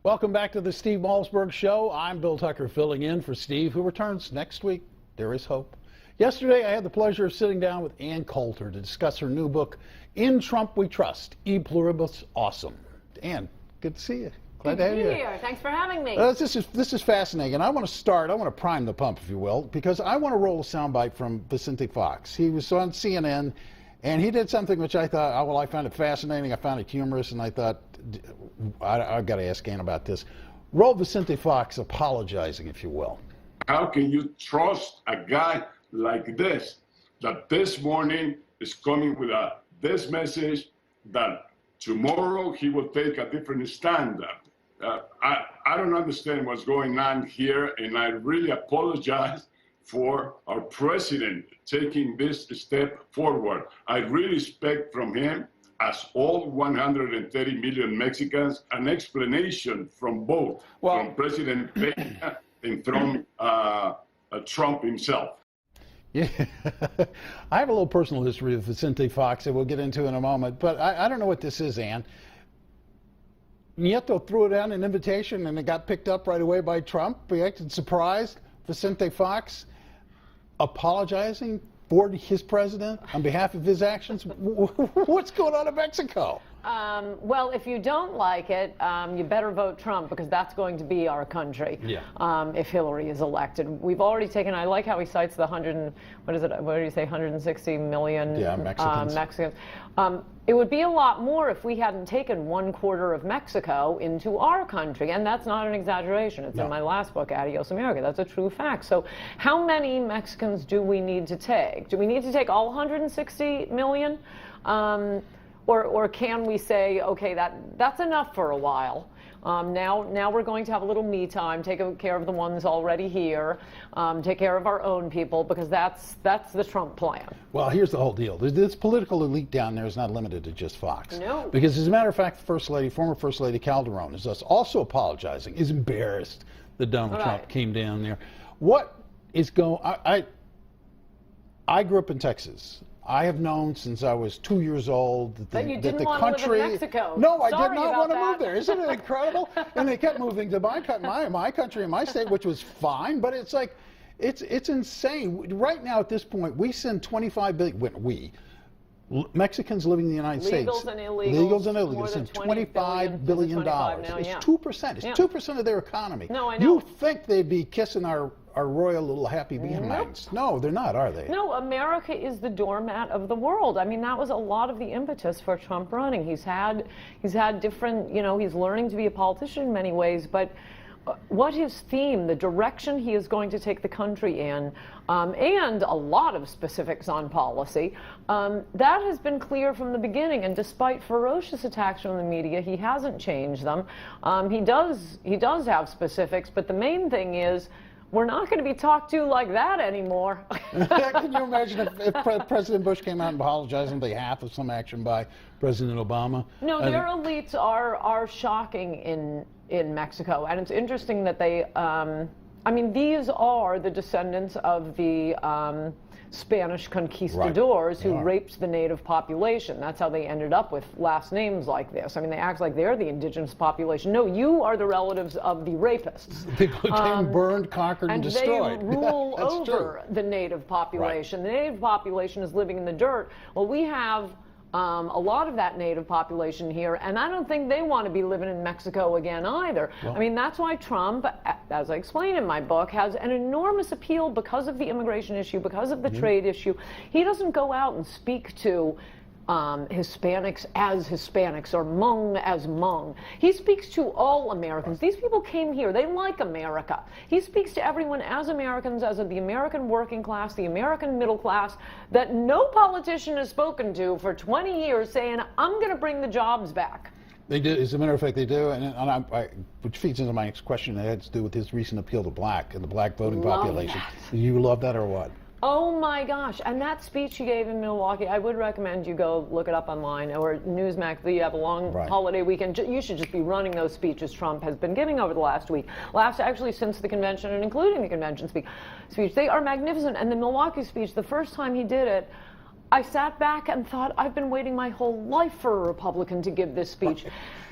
Welcome back to the Steve Malzberg Show. I'm Bill Tucker filling in for Steve, who returns next week. There is hope. Yesterday, I had the pleasure of sitting down with Coulter to discuss her new book, In Trump We Trust, Pluribus Awesome. Ann, good to see you. Glad to have you here. Thanks for having me. This is fascinating, and I want to prime the pump, if you will, because I want to roll a soundbite from Vicente Fox. He was on CNN, and he did something which I thought, I found it fascinating, I found it humorous, and I thought, I've got to ask Ann about this. Roll Vicente Fox apologizing, if you will. How can you trust a guy like this, that this morning is coming with this message, that tomorrow he will take a different stand? I don't understand what's going on here, and I really apologize for our president taking this step forward. I really expect from him, as all 130 million Mexicans, an explanation from both, from President Peña and from Trump himself. Yeah, I have a little personal history with Vicente Fox that we'll get into in a moment, but I don't know what this is, Ann. Nieto threw it out an invitation and it got picked up right away by Trump. We acted surprised. Vicente Fox apologizing for his president on behalf of his actions. What's going on in Mexico? Well, if you don't like it, you better vote Trump, because that's going to be our country. Yeah. If Hillary is elected. We've already taken, I like how he cites the 160 million Mexicans. It would be a lot more if we hadn't taken 1/4 of Mexico into our country, and that's not an exaggeration. It's in my last book, Adios America. That's a true fact. So how many Mexicans do we need to take? Do we need to take all 160 million? Or can we say, okay, that's enough for a while. Now we're going to have a little me time, take care of the ones already here, take care of our own people, because that's the Trump plan. Well, here's the whole deal. This political elite down there is not limited to just Fox. No. Because as a matter of fact, the former First Lady Calderon is also apologizing, is embarrassed that Donald Trump came down there. What is going I grew up in Texas. I have known since I was 2 years old that you the didn't want country. To live in Mexico. No, I Sorry did not want to that. move there. Isn't it incredible? And they kept moving to my country and my state, which was fine. But it's like, it's insane. Right now, at this point, we send 25 billion. Mexicans living in the United States. Legals and illegals. Send $25 billion. It's 2%. It's 2% of their economy. No, I know. You think they'd be kissing our royal little happy behinds. No, they're not, are they? No, America is the doormat of the world. I mean, that was a lot of the impetus for Trump running. He's had different, he's learning to be a politician in many ways, but what his theme, the direction he is going to take the country in, and a lot of specifics on policy, that has been clear from the beginning. And despite ferocious attacks from the media, he hasn't changed them. He does have specifics, but the main thing is, we're not going to be talked to like that anymore. Can you imagine if President Bush came out and apologized on behalf of some action by President Obama? No, their elites are shocking in Mexico. And it's interesting that they, these are the descendants of the Spanish conquistadors who raped the native population. That's how they ended up with last names like this. I mean, they act like they're the indigenous population. No, you are the relatives of the rapists. They became burned, conquered, and destroyed. And they rule over the native population. The native population is living in the dirt. Well, we have a lot of that native population here, and I don't think they want to be living in Mexico again either. Well, I mean, that's why Trump, as I explain in my book, has an enormous appeal because of the immigration issue, because of the trade issue. He doesn't go out and speak to Hispanics as Hispanics or Hmong as Hmong. He speaks to all Americans. These people came here. They like America. He speaks to everyone as Americans, as the American working class, the American middle class, that no politician has spoken to for 20 years saying, I'm going to bring the jobs back. They do. As a matter of fact, they do. Which feeds into my next question that had to do with his recent appeal to black and the black voting population. That. You love that or what? Oh my gosh, and that speech he gave in Milwaukee, I would recommend you go look it up online, or Newsmax. You have a long holiday weekend. You should just be running those speeches Trump has been giving over the last week. Actually, since the convention and including the convention speech. They are magnificent. And the Milwaukee speech, the first time he did it, I sat back and thought, I've been waiting my whole life for a Republican to give this speech.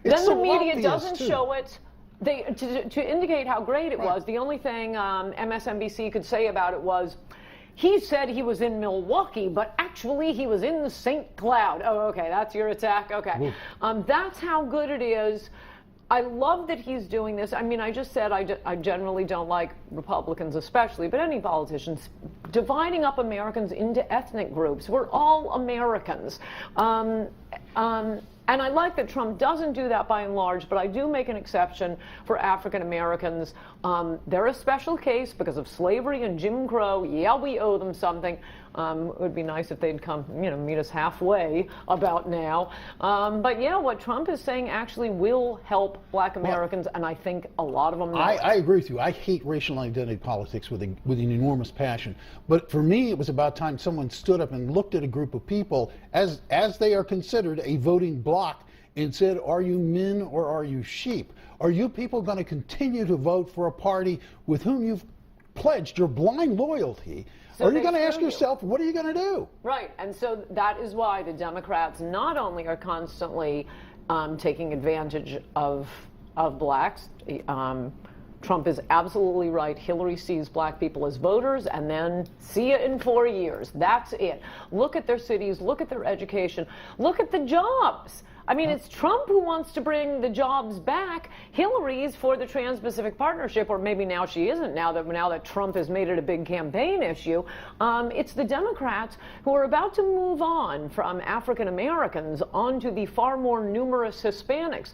Then the media doesn't show it. to indicate how great it was, the only thing MSNBC could say about it was, he said he was in Milwaukee, but actually he was in St. Cloud. Oh, okay, that's your attack? Okay. That's how good it is. I love that he's doing this. I mean, I just said I generally don't like Republicans especially, but any politicians dividing up Americans into ethnic groups. We're all Americans. And I like that Trump doesn't do that by and large, but I do make an exception for African Americans. They're a special case because of slavery and Jim Crow. Yeah, we owe them something. It would be nice if they'd come, meet us halfway about now. But yeah, what Trump is saying actually will help Black Americans, and I think a lot of them know I agree with you. I hate racial identity politics with an enormous passion. But for me, it was about time someone stood up and looked at a group of people as they are considered a voting bloc and said, are you men or are you sheep? Are you people going to continue to vote for a party with whom you've pledged your blind loyalty? So are you going to ask yourself, what are you going to do? Right, and so that is why the Democrats not only are constantly taking advantage of blacks. Trump is absolutely right. Hillary sees black people as voters, and then see you in 4 years. That's it. Look at their cities, look at their education, look at the jobs. I mean, it's Trump who wants to bring the jobs back. Hillary's for the Trans-Pacific Partnership, or maybe now she isn't, now that Trump has made it a big campaign issue. It's the Democrats who are about to move on from African Americans onto the far more numerous Hispanics.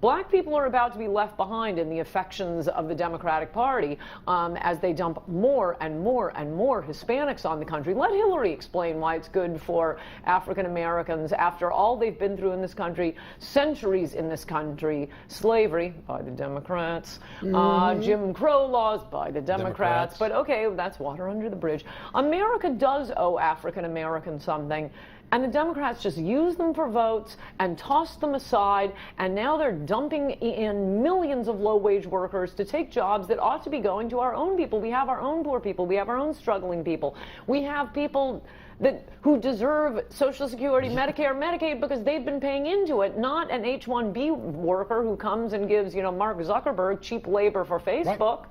Black people are about to be left behind in the affections of the Democratic Party as they dump more and more and more Hispanics on the country. Let Hillary explain why it's good for African Americans after all they've been through in this country, centuries in this country, slavery by the Democrats, Jim Crow laws by the Democrats. But okay, that's water under the bridge. America does owe African Americans something. And the Democrats just use them for votes and toss them aside, and now they're dumping in millions of low-wage workers to take jobs that ought to be going to our own people. We have our own poor people. We have our own struggling people. We have people who deserve Social Security, Medicare, Medicaid because they've been paying into it, not an H-1B worker who comes and gives, Mark Zuckerberg cheap labor for Facebook.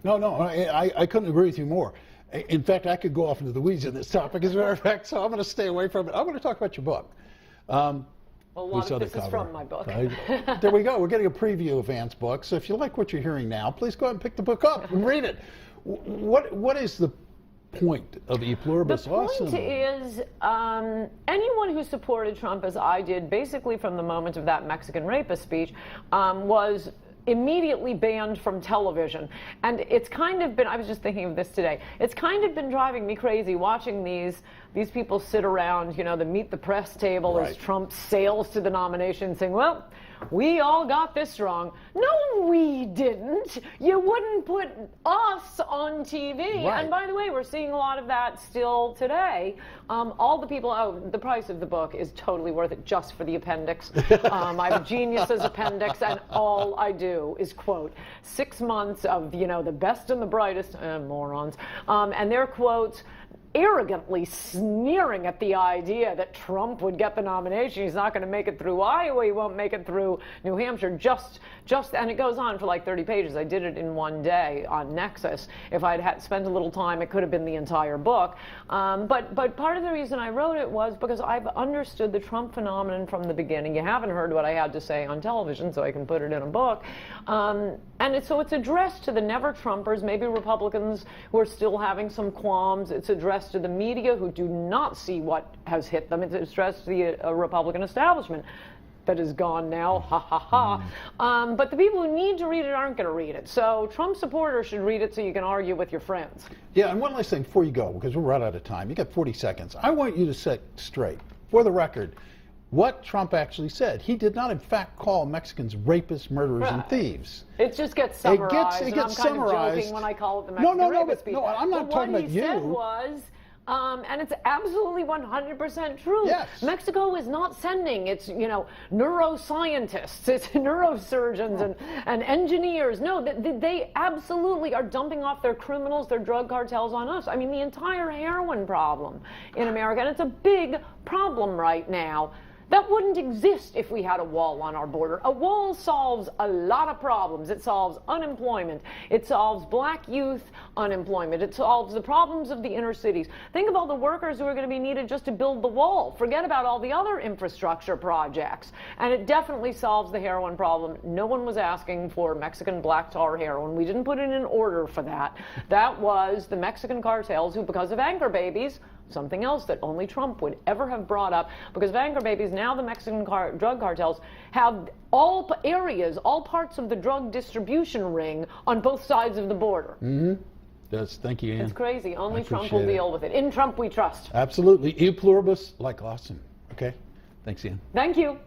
Right. No, I couldn't agree with you more. In fact, I could go off into the weeds on this topic, as a matter of fact, so I'm going to stay away from it. I'm going to talk about your book. Well, a lot of this is from my book. There we go. We're getting a preview of Anne's book. So if you like what you're hearing now, please go ahead and pick the book up and read it. What is the point of Pluribus Awesome? The point is anyone who supported Trump, as I did, basically from the moment of that Mexican rapist speech, was immediately banned from television. And it's kind of been, I was just thinking of this today, it's kind of been driving me crazy watching these people sit around, the meet the press table as Trump sails to the nomination saying, well, we all got this wrong. No, we didn't. You wouldn't put us on TV. Right. And by the way, we're seeing a lot of that still today. All the people, the price of the book is totally worth it just for the appendix. I have Genius's appendix, and all I do is quote 6 months of, the best and the brightest, morons, and their quotes, arrogantly sneering at the idea that Trump would get the nomination. He's not going to make it through Iowa. He won't make it through New Hampshire. And it goes on for like 30 pages. I did it in one day on Nexus. If I'd had spent a little time, it could have been the entire book. But part of the reason I wrote it was because I've understood the Trump phenomenon from the beginning. You haven't heard what I had to say on television, so I can put it in a book. And so it's addressed to the never-Trumpers, maybe Republicans who are still having some qualms. It's addressed to the media who do not see what has hit them. It's addressed to the Republican establishment that is gone now, ha ha ha. But the people who need to read it aren't going to read it. So Trump supporters should read it so you can argue with your friends. Yeah, and one last thing before you go, because we're right out of time. You got 40 seconds. I want you to set straight, for the record, what Trump actually said. He did not, in fact, call Mexicans rapists, murderers, and thieves. It just gets summarized. It gets summarized. I'm kind of joking when I call it the Mexican rapist speech. No, I'm not talking about you. What he said was, and it's absolutely 100% true. Yes. Mexico is not sending its, neuroscientists, its neurosurgeons and engineers. No, they absolutely are dumping off their criminals, their drug cartels on us. I mean, the entire heroin problem in America, and it's a big problem right now. That wouldn't exist if we had a wall on our border. A wall solves a lot of problems. It solves unemployment. It solves black youth unemployment. It solves the problems of the inner cities. Think of all the workers who are going to be needed just to build the wall. Forget about all the other infrastructure projects. And it definitely solves the heroin problem. No one was asking for Mexican black tar heroin. We didn't put in an order for that. That was the Mexican cartels who, because of anchor babies, something else that only Trump would ever have brought up, because of anchor babies, now the Mexican drug cartels have all areas, all parts of the drug distribution ring on both sides of the border. Thank you, Ann. It's crazy. Only Trump will deal with it. In Trump we trust. Absolutely. E pluribus like awesome. Okay. Thanks, Ann. Thank you.